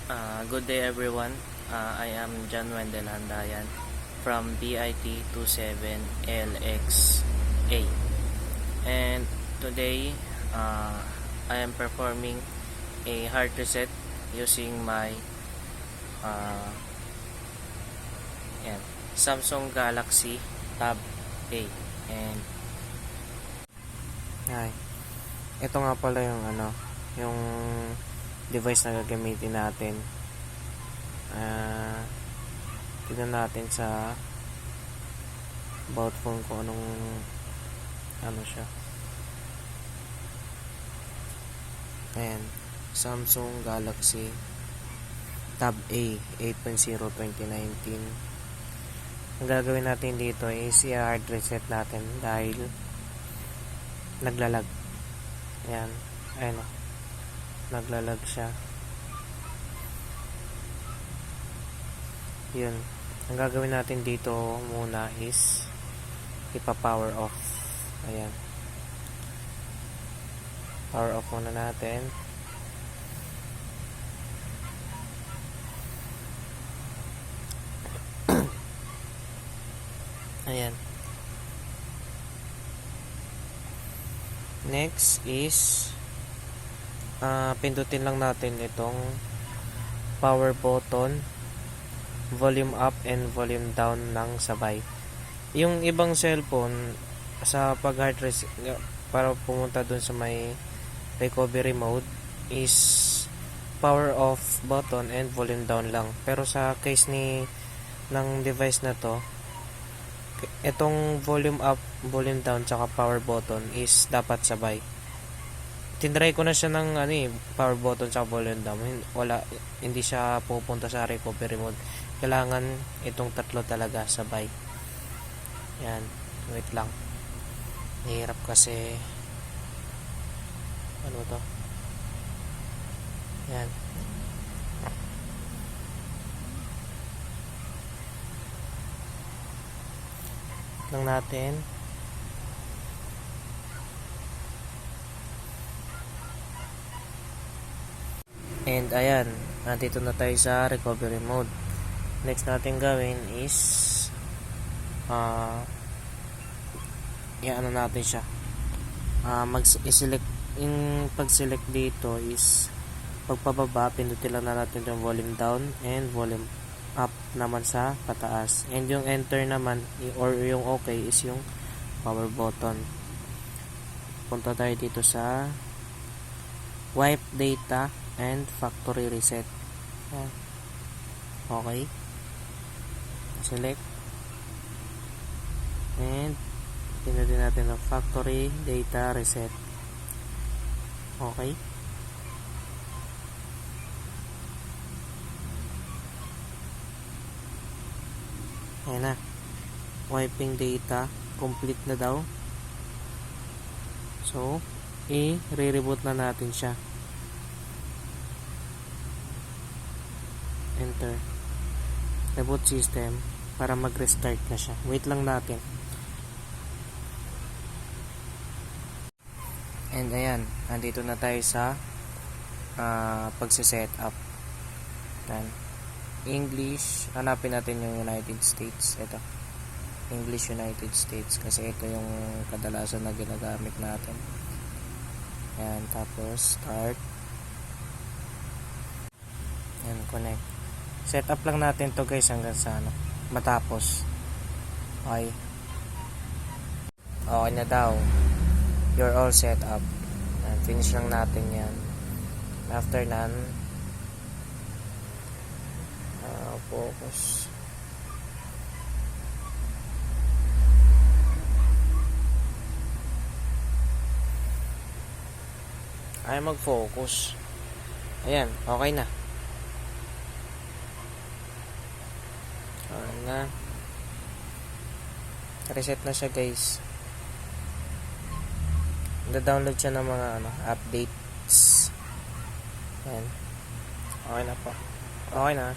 Good day everyone. I am John Wendell Handayan from BIT27LXA, and today I am performing a hard reset using my yan, Samsung Galaxy Tab A. And ay, ito nga pala yung yung device na gagamitin natin. Tignan natin sa about phone ko anong siya. Ayan, Samsung Galaxy Tab A 8.0 2019. Ang gagawin natin dito is i-hard reset natin dahil naglalag. Ayan, ayun o, naglalag siya. Yun, ang gagawin natin dito muna is ipa-power off. Ayan, power off muna natin. Ayan, next is pindutin lang natin itong power button, volume up and volume down ng sabay. Yung ibang cellphone sa pag-hard reset para pumunta dun sa may recovery mode is power off button and volume down lang. Pero sa case ng device na to, itong volume up, volume down, tsaka power button is dapat sabay. Tinry ko na siya ng power button tsaka volume down. Hindi siya pupunta sa recovery mode. Kailangan itong tatlo talaga sabay. Yan, wait lang. Hirap kasi ano to? Yan. Lang natin. And ayan, nandito na tayo sa recovery mode. Next natin gawin is ano natin siya. I-select, yung pag-select dito is pagpababa, pindutin lang na natin yung volume down and volume up naman sa pataas. And yung enter naman or yung okay is yung power button. Punta tayo dito sa wipe data and factory reset. Okay, select and pindutin natin ang factory data reset. Okay, ayan na, wiping data complete na daw. So i-reboot na natin siya. Enter, reboot system para mag-restart na siya. Wait lang natin. And ayan, nandito na tayo sa pagse-set up. Then English, hanapin natin yung United States. Ito, English United States, kasi ito yung kadalasan na ginagamit natin. Ayan, tapos start. Ayan, connect. Set up lang natin to guys hanggang sa matapos. Okay, okay na daw, you're all set up. And finish lang natin yan. After nan, focus. Ay, mag-focus. Ayan, okay na. Reset na siya guys. Da-download siya ng mga updates. Ayan, okay na po. Okay na.